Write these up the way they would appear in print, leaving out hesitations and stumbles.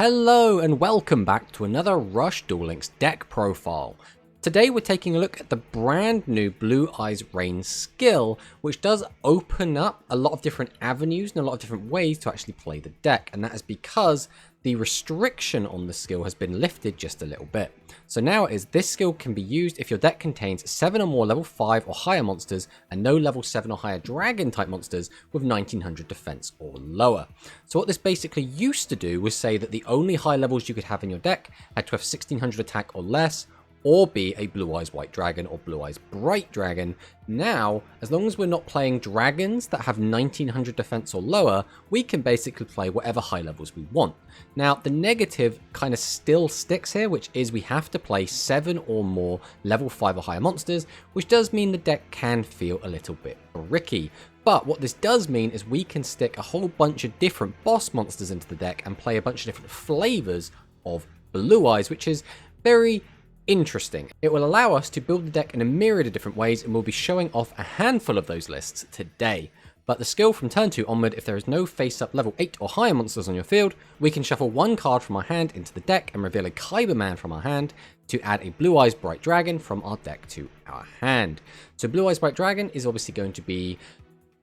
Hello and welcome back to another Rush Duel Links deck profile. Today we're taking a look at the brand new Blue Eyes Rain skill, which does open up a lot of different avenues and a lot of different ways to actually play the deck, and that is because the restriction on the skill has been lifted just a little bit. So now it is this skill can be used if your deck contains 7 or more level 5 or higher monsters and no level 7 or higher dragon type monsters with 1900 defense or lower. So what this basically used to do was say that the only high levels you could have in your deck had to have 1600 attack or less, or be a Blue Eyes White Dragon or Blue Eyes Bright Dragon. Now, as long as we're not playing dragons that have 1900 defense or lower, we can basically play whatever high levels we want. Now, the negative kind of still sticks here, which is we have to play 7 or more level 5 or higher monsters, which does mean the deck can feel a little bit bricky. But what this does mean is we can stick a whole bunch of different boss monsters into the deck and play a bunch of different flavors of Blue Eyes, which is very interesting. It will allow us to build the deck in a myriad of different ways, and we'll be showing off a handful of those lists today. But the skill from turn 2 onward, if there is no face-up level 8 or higher monsters on your field, we can shuffle one card from our hand into the deck and reveal a Kyberman from our hand to add a Blue Eyes Bright Dragon from our deck to our hand. So Blue Eyes Bright Dragon is obviously going to be,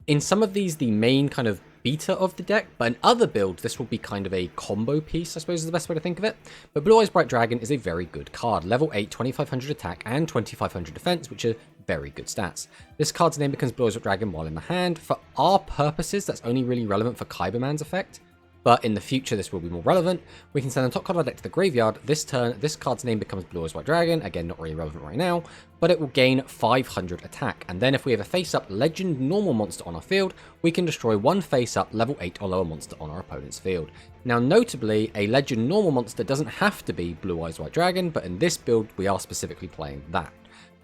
in some of these, the main kind of beta of the deck, but in other builds this will be kind of a combo piece, I suppose is the best way to think of it. But Blue Eyes Bright Dragon is a very good card. Level 8, 2500 attack and 2500 defense, which are very good stats. This card's name becomes Blue Eyes Bright Dragon while in the hand. For our purposes, that's only really relevant for Kyberman's effect, but in the future this will be more relevant. We can send the top card of our deck to the graveyard. This turn, this card's name becomes Blue Eyes White Dragon. Again, not really relevant right now, but it will gain 500 attack. And then if we have a face-up legend normal monster on our field, we can destroy one face-up level 8 or lower monster on our opponent's field. Now, notably, a legend normal monster doesn't have to be Blue Eyes White Dragon, but in this build, we are specifically playing that.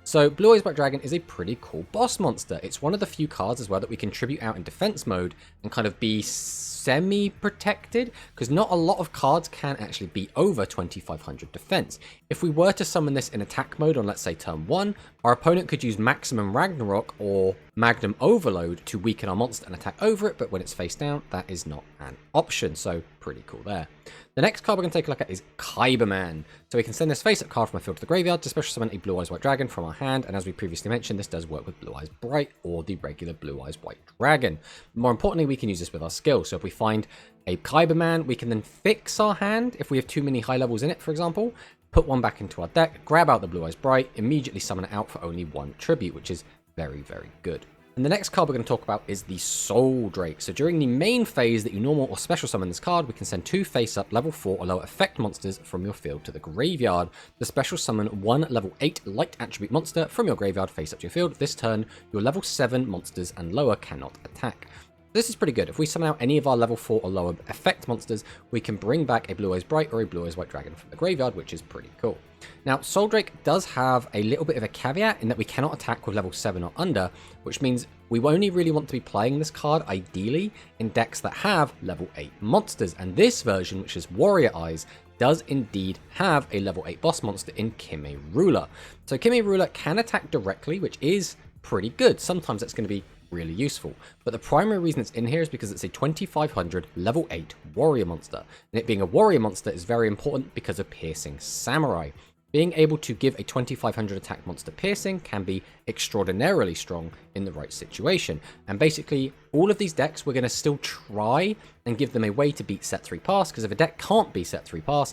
So Blue Eyes White Dragon is a pretty cool boss monster. It's one of the few cards as well that we can tribute out in defense mode and kind of be semi-protected, because not a lot of cards can actually be over 2500 defense. If we were to summon this in attack mode on, let's say, turn 1, our opponent could use Maximum Ragnarok or Magnum Overload to weaken our monster and attack over it, but when it's face down, that is not an option, so pretty cool there. The next card we're going to take a look at is Kyberman. So we can send this face-up card from our field to the graveyard to special summon a Blue Eyes White Dragon from our hand, and as we previously mentioned, this does work with Blue Eyes Bright or the regular Blue Eyes White Dragon. More importantly, we can use this with our skill. So if we find a Kyberman, we can then fix our hand if we have too many high levels in it, for example, put one back into our deck, grab out the Blue Eyes Bright, immediately summon it out for only one tribute, which is very, very good. And the next card we're going to talk about is the Soul Drake. So during the main phase that you normal or special summon this card, we can send 2 face-up level 4 or lower effect monsters from your field to the graveyard. The special summon 1 level 8 light attribute monster from your graveyard face-up to your field. This turn, your level 7 monsters and lower cannot attack. This is pretty good. If we summon out any of our level 4 or lower effect monsters, we can bring back a Blue Eyes Bright or a Blue Eyes White Dragon from the graveyard, which is pretty cool. Now, Soul Drake does have a little bit of a caveat in that we cannot attack with level 7 or under, which means we only really want to be playing this card, ideally, in decks that have level 8 monsters. And this version, which is Warrior Eyes, does indeed have a level 8 boss monster in Kime Ruler. So Kime Ruler can attack directly, which is pretty good. Sometimes that's going to be really useful, but the primary reason it's in here is because it's a 2500 level 8 warrior monster, and it being a warrior monster is very important because of Piercing Samurai. Being able to give a 2500 attack monster piercing can be extraordinarily strong in the right situation, and basically all of these decks we're going to still try and give them a way to beat set 3 pass, because if a deck can't be set 3 pass,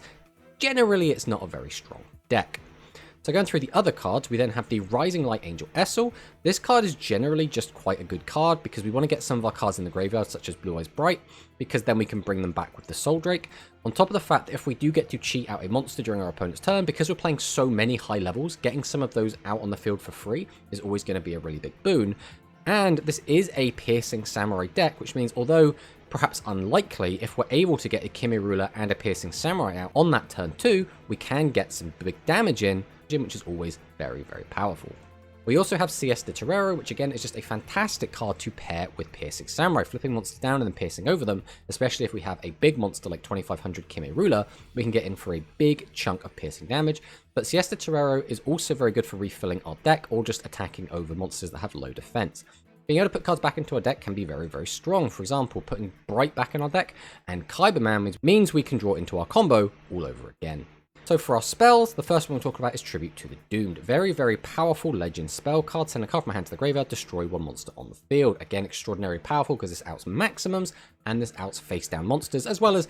generally it's not a very strong deck. So going through the other cards, we then have the Rising Light Angel Essel. This card is generally just quite a good card because we want to get some of our cards in the graveyard, such as Blue Eyes Bright, because then we can bring them back with the Soul Drake. On top of the fact that if we do get to cheat out a monster during our opponent's turn, because we're playing so many high levels, getting some of those out on the field for free is always going to be a really big boon. And this is a Piercing Samurai deck, which means although perhaps unlikely, if we're able to get a Kime Ruler and a Piercing Samurai out on that turn 2, we can get some big damage in, which is always very, very powerful. We also have Siesta Torero, which again is just a fantastic card to pair with Piercing Samurai, flipping monsters down and then piercing over them, especially if we have a big monster like 2500 Kime Ruler, we can get in for a big chunk of piercing damage. But Siesta Torero is also very good for refilling our deck or just attacking over monsters that have low defense. Being able to put cards back into our deck can be very, very strong. For example, putting Bright back in our deck and Kyberman means we can draw into our combo all over again. So for our spells, the first one we'll talk about is Tribute to the Doomed. Very, very powerful legend spell card. Send a card from my hand to the graveyard, destroy one monster on the field. Again, extraordinarily powerful because this outs maximums and this outs face down monsters as well as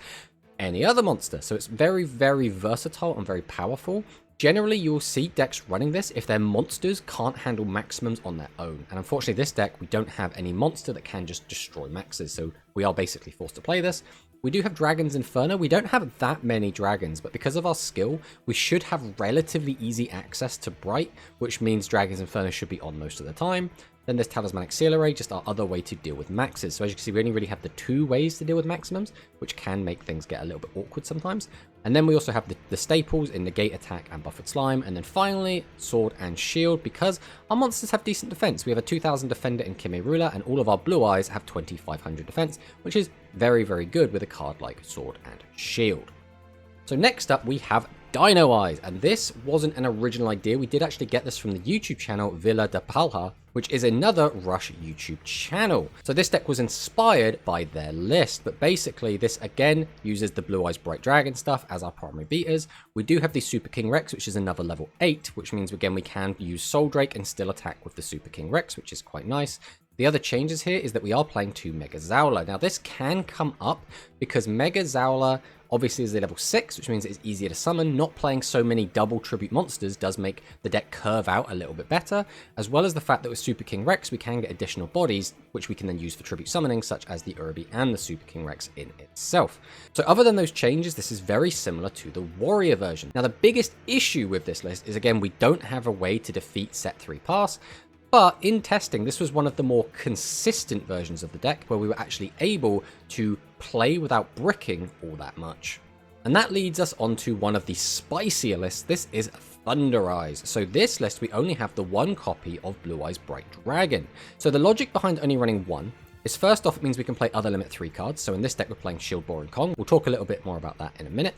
any other monster. So it's very, very versatile and very powerful. Generally, you'll see decks running this if their monsters can't handle maximums on their own. And unfortunately, this deck, we don't have any monster that can just destroy maxes. So we are basically forced to play this. We do have Dragon's Inferno. We don't have that many dragons, but because of our skill, we should have relatively easy access to Bright, which means Dragon's Inferno should be on most of the time. Then there's Talismanic Seal Array, just our other way to deal with maxes. So as you can see, we only really have the 2 ways to deal with maximums, which can make things get a little bit awkward sometimes. And then we also have the staples in Negate Attack and Buffered Slime. And then finally, Sword and Shield, because our monsters have decent defense. We have a 2000 defender in Kimerula, and all of our blue eyes have 2500 defense, which is very, very good with a card like Sword and Shield. So next up, we have Dino Eyes, and this wasn't an original idea. We did actually get this from the YouTube channel Vila Da Palha, which is another Rush YouTube channel. So this deck was inspired by their list, but basically this again uses the Blue Eyes Bright Dragon stuff as our primary beaters. We do have the Super King Rex, which is another level 8, which means again we can use Soul Drake and still attack with the Super King Rex, which is quite nice. The other changes here is that we are playing 2 Mega Zowler. Now this can come up because Mega Zowler obviously is a level 6, which means it's easier to summon. Not playing so many double tribute monsters does make the deck curve out a little bit better, as well as the fact that with Super King Rex we can get additional bodies, which we can then use for tribute summoning, such as the Urubi and the Super King Rex in itself. So other than those changes, this is very similar to the Warrior version. Now the biggest issue with this list is, again, we don't have a way to defeat set 3 pass, but in testing, this was one of the more consistent versions of the deck where we were actually able to play without bricking all that much. And that leads us onto one of the spicier lists. This is Thunder Eyes. So this list, we only have the 1 copy of Blue Eyes Bright Dragon. So the logic behind only running 1 is, first off, it means we can play other limit 3 cards. So in this deck, we're playing Shield Boar and Kong. We'll talk a little bit more about that in a minute.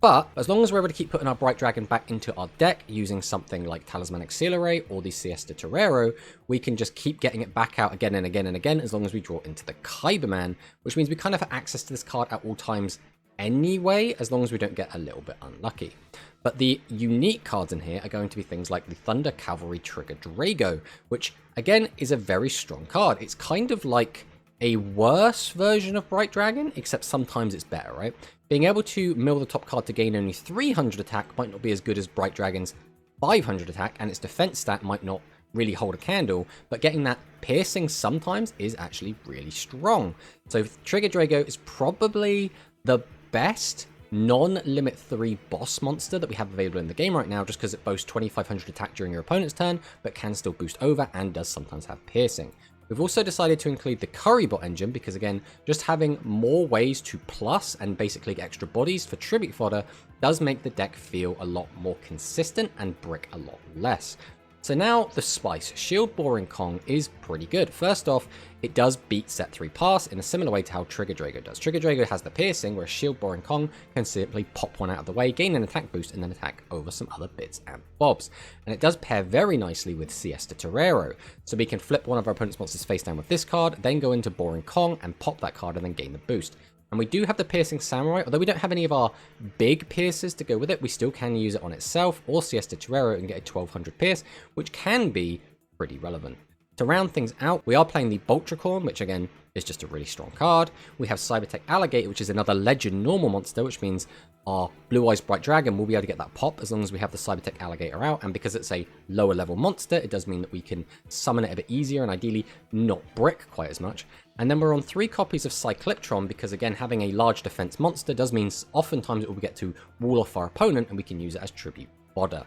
But as long as we're able to keep putting our Bright Dragon back into our deck using something like Talismanic Seal Array or the Siesta Torero, we can just keep getting it back out again and again and again as long as we draw into the Kyberman, which means we kind of have access to this card at all times anyway, as long as we don't get a little bit unlucky. But the unique cards in here are going to be things like the Thunder Cavalry Trigger Drago, which again is a very strong card. It's kind of like a worse version of Bright Dragon, except sometimes it's better, right? Being able to mill the top card to gain only 300 attack might not be as good as Bright Dragon's 500 attack, and its defense stat might not really hold a candle, but getting that piercing sometimes is actually really strong. So Trigger Drago is probably the best non-limit 3 boss monster that we have available in the game right now, just because it boasts 2500 attack during your opponent's turn, but can still boost over and does sometimes have piercing. We've also decided to include the Currybot engine because, again, just having more ways to plus and basically get extra bodies for tribute fodder does make the deck feel a lot more consistent and brick a lot less. So now the spice. Shield Boar and Kong is pretty good. First off, it does beat set 3 pass in a similar way to how Trigger Drago does. Trigger Drago has the piercing, where Shield Boar and Kong can simply pop one out of the way, gain an attack boost, and then attack over some other bits and bobs. And it does pair very nicely with Siesta Torero. So we can flip one of our opponent's monsters face down with this card, then go into Boar and Kong and pop that card and then gain the boost. And we do have the Piercing Samurai. Although we don't have any of our big pierces to go with it, we still can use it on itself or Siesta Torero and get a 1200 pierce, which can be pretty relevant. To round things out, we are playing the Boltricorn, which again is just a really strong card. We have Cybertech Alligator, which is another legend normal monster, which means our Blue Eyes Bright Dragon will be able to get that pop as long as we have the Cybertech Alligator out. And because it's a lower level monster, it does mean that we can summon it a bit easier and ideally not brick quite as much. And then we're on 3 copies of Cycliptron because, again, having a large defense monster does mean oftentimes it will get to wall off our opponent and we can use it as tribute fodder.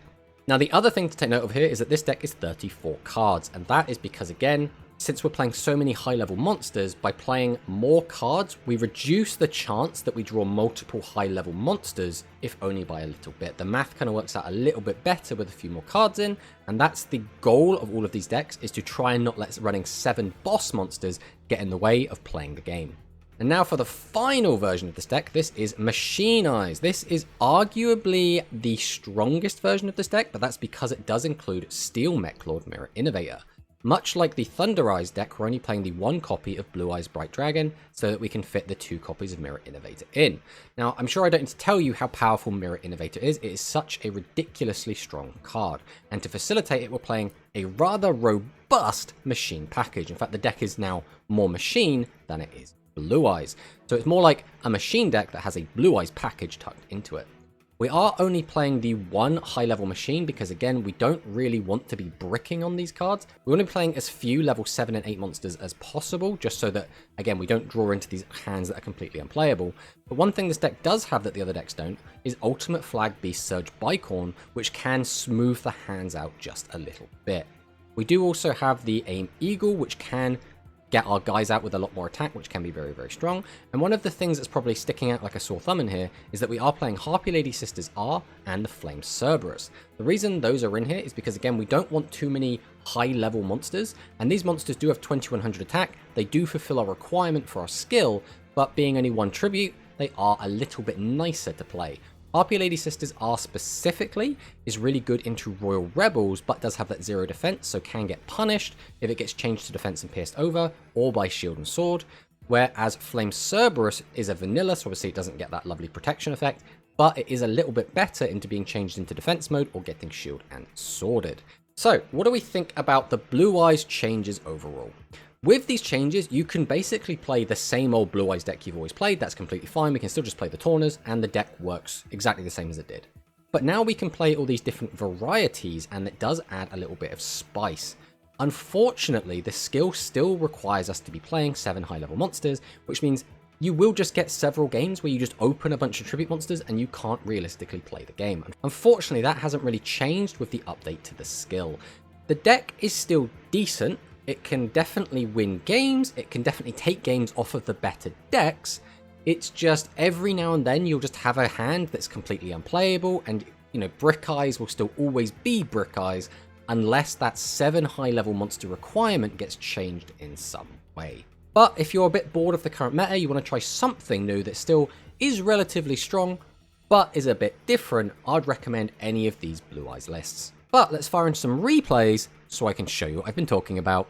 Now, the other thing to take note of here is that this deck is 34 cards, and that is because, again, since we're playing so many high-level monsters, by playing more cards, we reduce the chance that we draw multiple high-level monsters, if only by a little bit. The math kind of works out a little bit better with a few more cards in, and that's the goal of all of these decks, is to try and not let running 7 boss monsters get in the way of playing the game. And now for the final version of this deck, this is Machine Eyes. This is arguably the strongest version of this deck, but that's because it does include Steel Mech Lord Mirror Innovator. Much like the Thunder Eyes deck, we're only playing the one copy of Blue Eyes Bright Dragon so that we can fit the 2 copies of Mirror Innovator in. Now, I'm sure I don't need to tell you how powerful Mirror Innovator is. It is such a ridiculously strong card. And to facilitate it, we're playing a rather robust machine package. In fact, the deck is now more machine than it is Blue Eyes. So it's more like a machine deck that has a Blue Eyes package tucked into it. We are only playing the one high-level machine because, again, we don't really want to be bricking on these cards. We want to be playing as few level 7 and 8 monsters as possible, just so that, again, we don't draw into these hands that are completely unplayable. But one thing this deck does have that the other decks don't is Ultimate Flag Beast Surge Bicorn, which can smooth the hands out just a little bit. We do also have the Aim Eagle, which can get our guys out with a lot more attack, which can be very, very strong. And one of the things that's probably sticking out like a sore thumb in here is that we are playing Harpy Lady Sisters R and the Flame Cerberus. The reason those are in here is because, again, we don't want too many high-level monsters, and these monsters do have 2100 attack. They do fulfill our requirement for our skill, but being only 1 tribute, they are a little bit nicer to play. Harpy Lady Sisters R specifically is really good into Royal Rebels, but does have that 0 defense, so can get punished if it gets changed to defense and pierced over, or by shield and sword. Whereas Flame Cerberus is a vanilla, so obviously it doesn't get that lovely protection effect, but it is a little bit better into being changed into defense mode or getting shield and sworded. So, what do we think about the Blue Eyes changes overall? With these changes, you can basically play the same old Blue Eyes deck you've always played. That's completely fine. We can still just play the Tauners, and the deck works exactly the same as it did. But now we can play all these different varieties, and it does add a little bit of spice. Unfortunately, the skill still requires us to be playing 7 high-level monsters, which means you will just get several games where you just open a bunch of tribute monsters and you can't realistically play the game. Unfortunately, that hasn't really changed with the update to the skill. The deck is still decent. It can definitely win games, it can definitely take games off of the better decks. It's just every now and then you'll just have a hand that's completely unplayable, and, you know, Brick Eyes will still always be Brick Eyes unless that 7 high-level monster requirement gets changed in some way. But if you're a bit bored of the current meta, you want to try something new that still is relatively strong, but is a bit different, I'd recommend any of these Blue Eyes lists. But let's fire in some replays so I can show you what I've been talking about.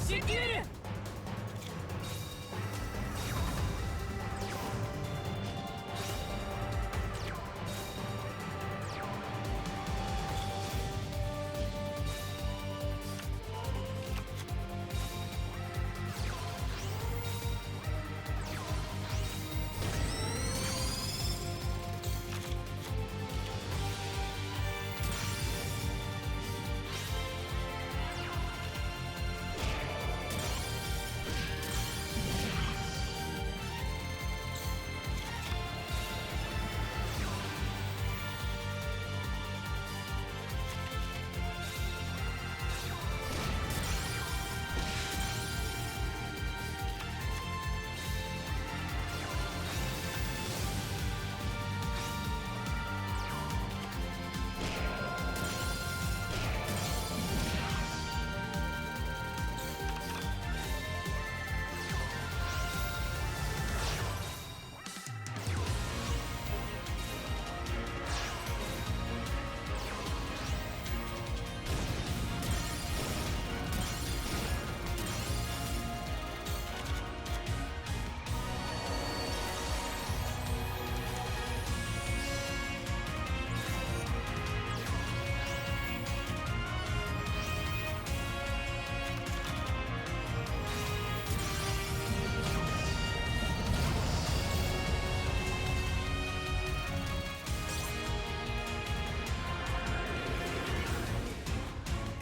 シュデュエル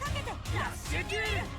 かけてラッシュデュエル